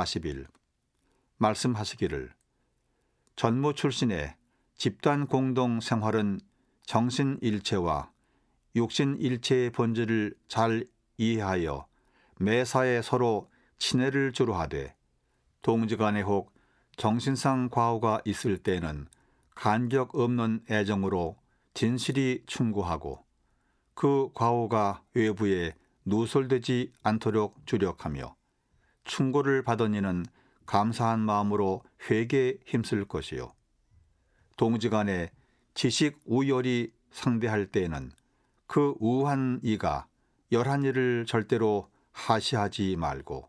40일 말씀하시기를 전무 출신의 집단 공동 생활은 정신일체와 육신일체의 본질을 잘 이해하여 매사에 서로 친애를 주로 하되 동지간에 혹 정신상 과오가 있을 때는 간격 없는 애정으로 진실이 충고하고 그 과오가 외부에 누설되지 않도록 주력하며 충고를 받은 이는 감사한 마음으로 회개에 힘쓸 것이요 동지간에 지식 우열이 상대할 때에는 그 우한 이가 열한 일을 절대로 하시하지 말고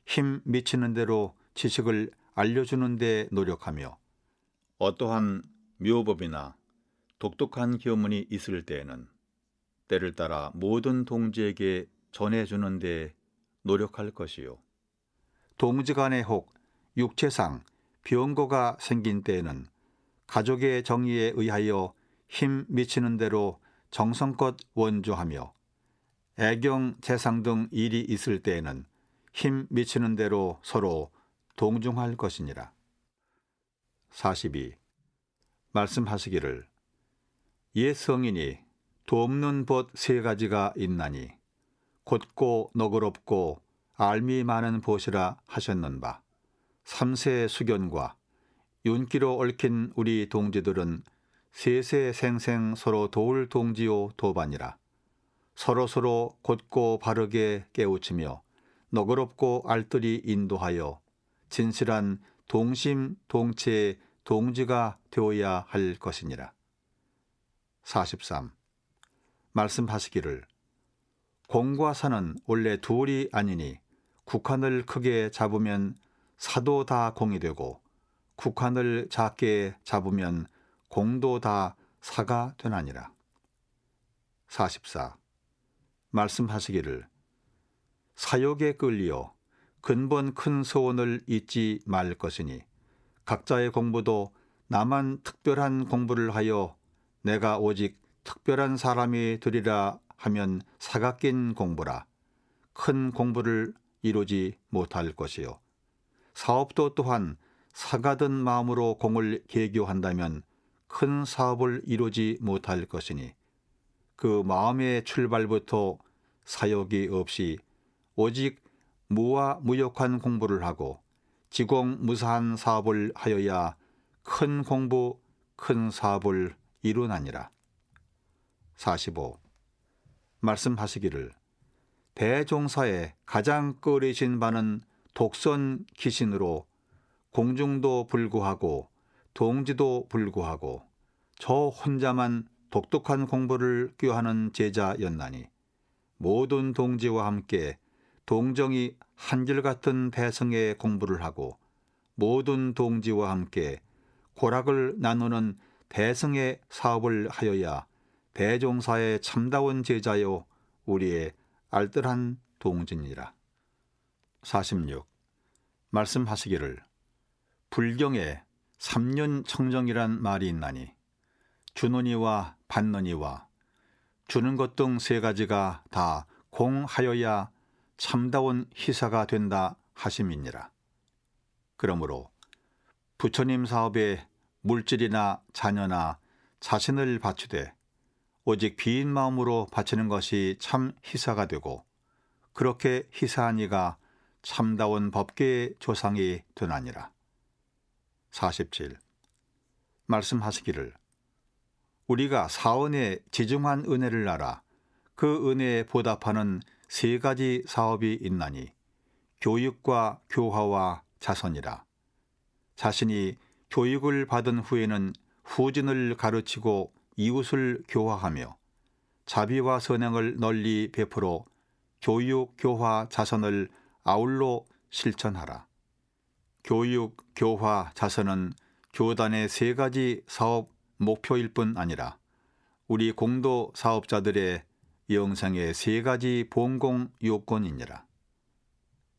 힘 미치는 대로 지식을 알려주는 데 노력하며 어떠한 묘법이나 독특한 교문이 있을 때에는 때를 따라 모든 동지에게 전해주는 데 노력할 것이요 동지간에 혹 육체상 병고가 생긴 때에는 가족의 정의에 의하여 힘 미치는 대로 정성껏 원조하며 애경 재상 등 일이 있을 때에는 힘 미치는 대로 서로 동중할 것이니라. 42. 말씀하시기를 옛 성인이 돕는 벗 세 가지가 있나니 곧고 너그럽고 알미 많은 벗이라 하셨는바 삼세 수견과 윤기로 얽힌 우리 동지들은 세세 생생 서로 도울 동지요 도반이라 서로서로 곧고 바르게 깨우치며 너그럽고 알뜰히 인도하여 진실한 동심 동체의 동지가 되어야 할 것이니라. 43. 말씀하시기를 공과 사는 원래 둘이 아니니 국한을 크게 잡으면 사도 다 공이 되고 국한을 작게 잡으면 공도 다 사가 되나니라. 44. 말씀하시기를 사욕에 끌리어 근본 큰 소원을 잊지 말 것이니 각자의 공부도 나만 특별한 공부를 하여 내가 오직 특별한 사람이 되리라 하면 사가 낀 공부라 큰 공부를 이루지 못할 것이요 사업도 또한 사가든 마음으로 공을 계교한다면 큰 사업을 이루지 못할 것이니 그 마음의 출발부터 사욕이 없이 오직 무와무역한 공부를 하고 지공무사한 사업을 하여야 큰 공부, 큰 사업을 이루나니라. 45. 말씀하시기를 대종사의 가장 꺼리신 바는 독선 기신으로 공중도 불구하고 동지도 불구하고 저 혼자만 독특한 공부를 꾀하는 제자였나니 모든 동지와 함께 동정이 한결같은 대성의 공부를 하고 모든 동지와 함께 고락을 나누는 대성의 사업을 하여야 대종사의 참다운 제자요 우리의 알뜰한 동지니라. 46. 말씀하시기를 불경에 3년 청정이란 말이 있나니 주느니와 받느니와 주는 것 등 세 가지가 다 공하여야 참다운 희사가 된다 하심이니라. 그러므로 부처님 사업에 물질이나 자녀나 자신을 바치되 오직 빈 마음으로 바치는 것이 참 희사가 되고 그렇게 희사한 이가 참다운 법계의 조상이 되나니라. 47. 말씀하시기를 우리가 사언에 지중한 은혜를 알아 그 은혜에 보답하는 세 가지 사업이 있나니 교육과 교화와 자선이라. 자신이 교육을 받은 후에는 후진을 가르치고 이웃을 교화하며 자비와 선행을 널리 베풀어 교육, 교화, 자선을 아울러 실천하라. 교육, 교화, 자선은 교단의 세 가지 사업 목표일 뿐 아니라 우리 공도 사업자들의 영생의 세 가지 본공 요건이니라.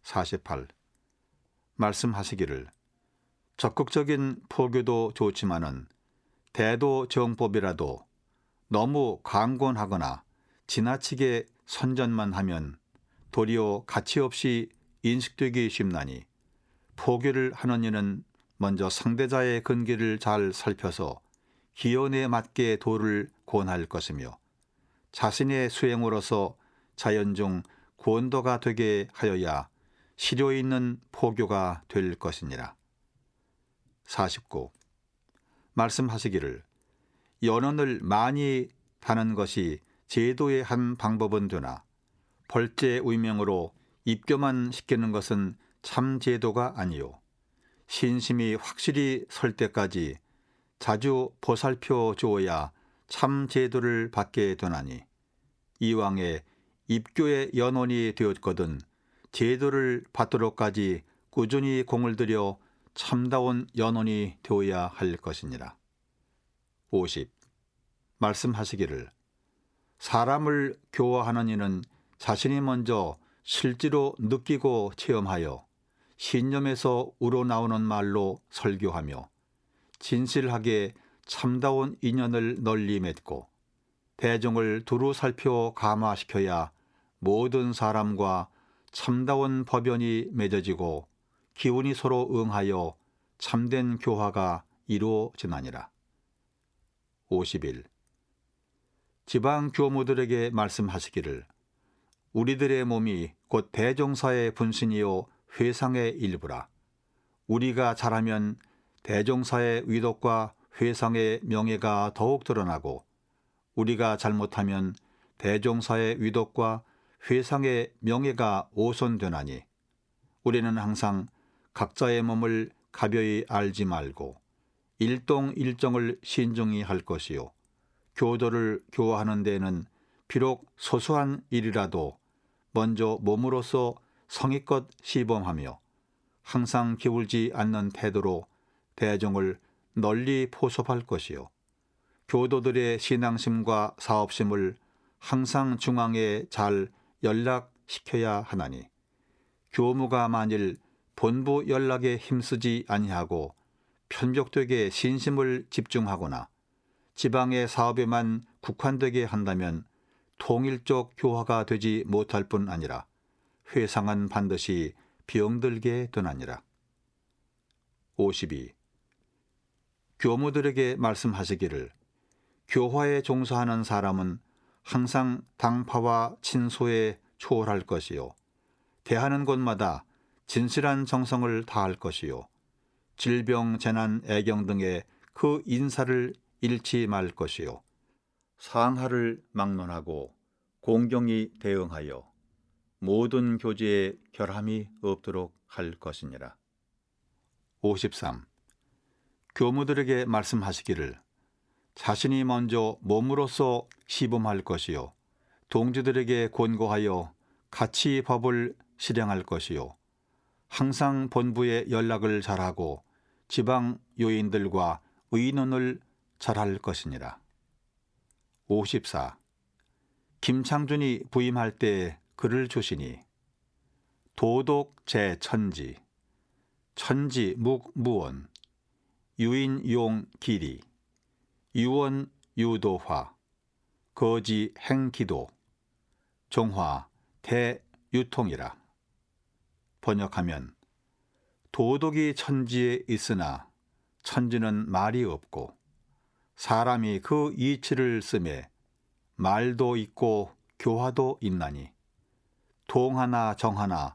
48. 말씀하시기를 적극적인 포교도 좋지만은 대도 정법이라도 너무 강권하거나 지나치게 선전만 하면 도리어 가치 없이 인식되기 쉽나니 포교를 하는 이는 먼저 상대자의 근기를 잘 살펴서 기원에 맞게 도를 권할 것이며 자신의 수행으로서 자연 중 권도가 되게 하여야 실효 있는 포교가 될 것이니라. 49. 말씀하시기를 연언을 많이 다는 것이 제도의 한 방법은 되나 벌제 위명으로 입교만 시키는 것은 참 제도가 아니요 신심이 확실히 설 때까지 자주 보살펴 주어야 참 제도를 받게 되나니 이왕에 입교의 연원이 되었거든 제도를 받도록까지 꾸준히 공을 들여 참다운 연원이 되어야 할 것이니라. 50. 말씀하시기를 사람을 교화하는 이는 자신이 먼저 실제로 느끼고 체험하여 신념에서 우러나오는 말로 설교하며 진실하게 참다운 인연을 널리 맺고 대중을 두루 살펴 감화시켜야 모든 사람과 참다운 법연이 맺어지고 기운이 서로 응하여 참된 교화가 이루어지나니라. 51. 지방 교무들에게 말씀하시기를 우리들의 몸이 곧 대종사의 분신이요 회상의 일부라. 우리가 잘하면 대종사의 위덕과 회상의 명예가 더욱 드러나고 우리가 잘못하면 대종사의 위덕과 회상의 명예가 오손되나니 우리는 항상 각자의 몸을 가벼이 알지 말고 일동일정을 신중히 할 것이요 교도를 교화하는 데에는 비록 소소한 일이라도 먼저 몸으로서 성의껏 시범하며 항상 기울지 않는 태도로 대중을 널리 포섭할 것이요 교도들의 신앙심과 사업심을 항상 중앙에 잘 연락시켜야 하나니 교무가 만일 본부 연락에 힘쓰지 아니하고 편벽되게 신심을 집중하거나 지방의 사업에만 국한되게 한다면 통일적 교화가 되지 못할 뿐 아니라 회상은 반드시 병들게 되나니라. 52. 교무들에게 말씀하시기를 교화에 종사하는 사람은 항상 당파와 친소에 초월할 것이요 대하는 곳마다 진실한 정성을 다할 것이요 질병, 재난, 애경 등의 그 인사를 잃지 말 것이요 상하를 막론하고 공경히 대응하여 모든 교제에 결함이 없도록 할 것이니라. 53. 교무들에게 말씀하시기를 자신이 먼저 몸으로서 시범할 것이요 동지들에게 권고하여 같이 법을 실행할 것이요 항상 본부에 연락을 잘하고 지방 요인들과 의논을 잘할 것이니라. 54. 김창준이 부임할 때 글을 주시니 도독 제천지 천지 묵무원 유인용 기리 유원 유도화 거지 행기도 종화 대유통이라. 번역하면 도덕이 천지에 있으나 천지는 말이 없고 사람이 그 이치를 쓰매 말도 있고 교화도 있나니 동하나 정하나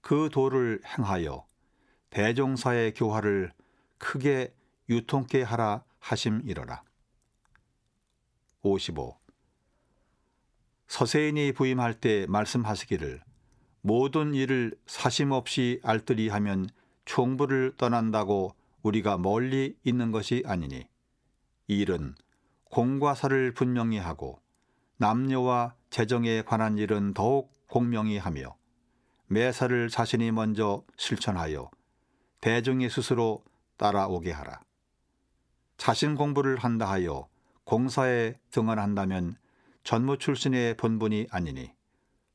그 도를 행하여 대종사의 교화를 크게 유통케 하라 하심이러라. 55. 서세인이 부임할 때 말씀하시기를 모든 일을 사심없이 알뜰히 하면 총부를 떠난다고 우리가 멀리 있는 것이 아니니 이 일은 공과 사를 분명히 하고 남녀와 재정에 관한 일은 더욱 공명히 하며 매사를 자신이 먼저 실천하여 대중이 스스로 따라오게 하라. 자신 공부를 한다 하여 공사에 등원한다면 전무 출신의 본분이 아니니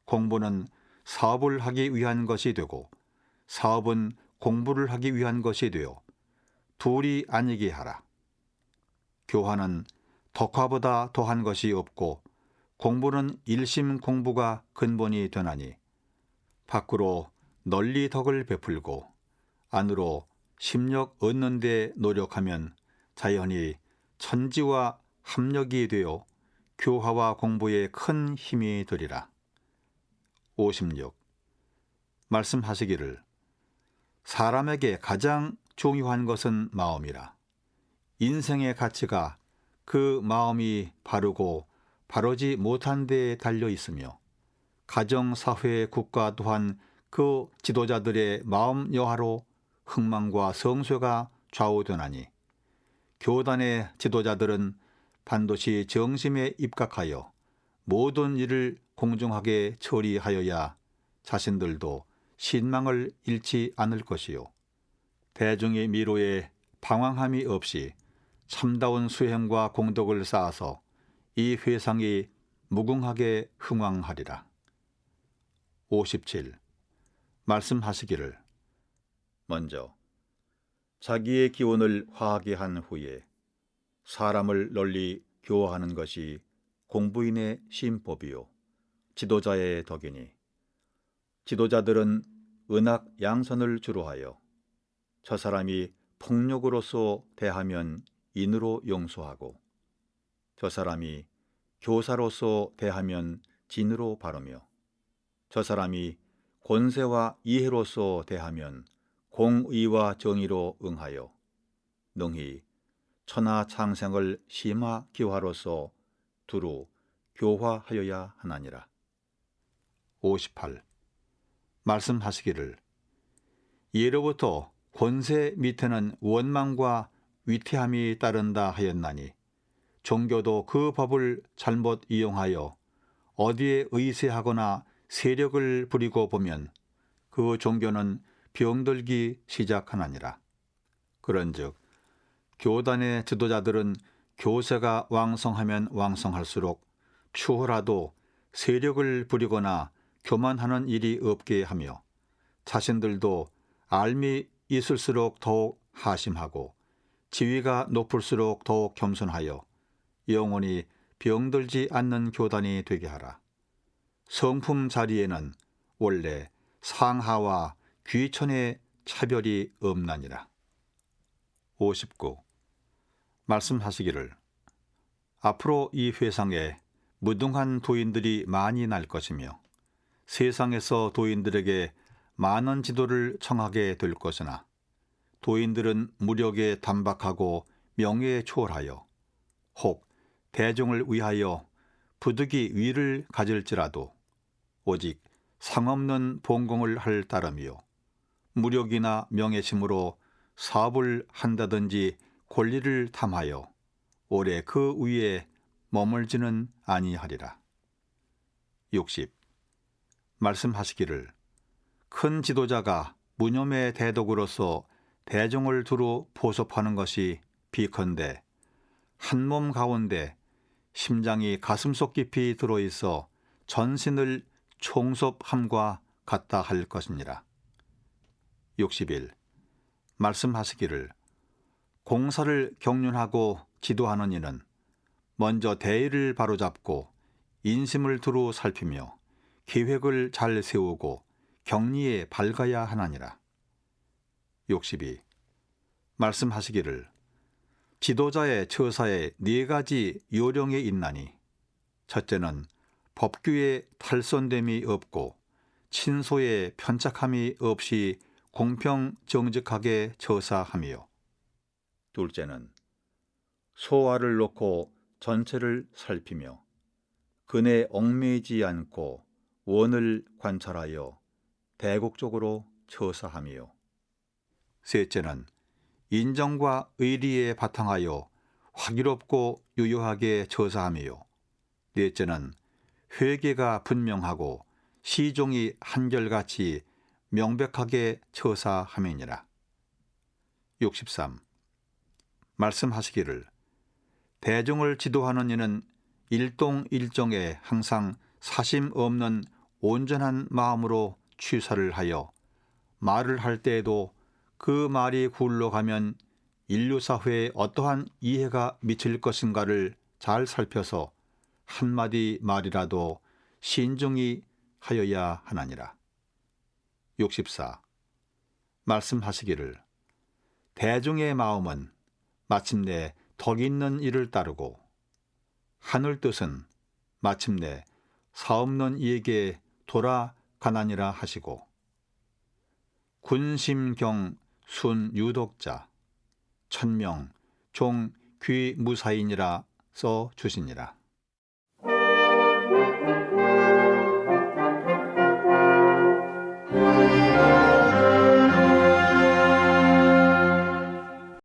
공부는 사업을 하기 위한 것이 되고 사업은 공부를 하기 위한 것이 되어 둘이 아니게 하라. 교화는 덕화보다 더한 것이 없고 공부는 일심 공부가 근본이 되나니 밖으로 널리 덕을 베풀고 안으로 심력 얻는 데 노력하면 자연히 천지와 합력이 되어 교화와 공부에 큰 힘이 되리라. 56. 말씀하시기를 사람에게 가장 중요한 것은 마음이라. 인생의 가치가 그 마음이 바르고 바르지 못한 데에 달려 있으며 가정, 사회, 국가 또한 그 지도자들의 마음 여하로 흥망과 성쇠가 좌우되나니 교단의 지도자들은 반드시 정심에 입각하여 모든 일을 공정하게 처리하여야 자신들도 신망을 잃지 않을 것이요 대중의 미로에 방황함이 없이 참다운 수행과 공덕을 쌓아서 이 회상이 무궁하게 흥왕하리라. 57. 말씀하시기를 먼저 자기의 기운을 화하게 한 후에 사람을 널리 교화하는 것이 공부인의 심법이요 지도자의 덕이니 지도자들은 은학 양선을 주로 하여 저 사람이 폭력으로서 대하면 인으로 용서하고 저 사람이 교사로서 대하면 진으로 바르며 저 사람이 권세와 이해로서 대하면 공의와 정의로 응하여 능히 천하 창생을 심화 기화로서 두루 교화하여야 하나니라. 58. 말씀하시기를 예로부터 권세 밑에는 원망과 위태함이 따른다 하였나니 종교도 그 법을 잘못 이용하여 어디에 의세하거나 세력을 부리고 보면 그 종교는 병들기 시작하나니라. 그런즉 교단의 지도자들은 교세가 왕성하면 왕성할수록 추호라도 세력을 부리거나 교만하는 일이 없게 하며 자신들도 알미 있을수록 더욱 하심하고 지위가 높을수록 더욱 겸손하여 영원히 병들지 않는 교단이 되게 하라. 성품 자리에는 원래 상하와 귀천의 차별이 없나니라. 59. 말씀하시기를 앞으로 이 회상에 무등한 도인들이 많이 날 것이며 세상에서 도인들에게 많은 지도를 청하게 될 것이나 도인들은 무력에 단박하고 명예에 초월하여 혹 대중을 위하여 부득이 위를 가질지라도 오직 상없는 본공을 할 따름이요 무력이나 명예심으로 사업을 한다든지 권리를 탐하여 오래 그 위에 머물지는 아니하리라. 60. 말씀하시기를 큰 지도자가 무념의 대독으로서 대중을 두루 보섭하는 것이 비컨대 한 몸 가운데 심장이 가슴속 깊이 들어있어 전신을 총섭함과 같다 할 것이니라. 61. 말씀하시기를 공사를 경륜하고 지도하는 이는 먼저 대의를 바로잡고 인심을 두루 살피며 계획을 잘 세우고 경리에 밝아야 하나니라. 62. 말씀하시기를 지도자의 처사에 4가지 요령이 있나니 첫째는 법규에 탈선됨이 없고 친소에 편착함이 없이 공평정직하게 처사하며 둘째는 소화를 놓고 전체를 살피며 근에 얽매이지 않고 원을 관찰하여 대국적으로 처사하며 셋째는 인정과 의리에 바탕하여 화기롭고 유효하게 처사하며 넷째는 회계가 분명하고 시종이 한결같이 명백하게 처사함이니라. 63. 말씀하시기를 대중을 지도하는 이는 일동일정에 항상 사심 없는 온전한 마음으로 취사를 하여 말을 할 때에도 그 말이 굴러가면 인류사회에 어떠한 이해가 미칠 것인가를 잘 살펴서 한마디 말이라도 신중히 하여야 하나니라. 64. 말씀하시기를 대중의 마음은 마침내 덕 있는 이를 따르고 하늘 뜻은 마침내 사없는 이에게 돌아가나니라 하시고 군심경 순유독자 천명 종 귀무사이니라 써 주시니라.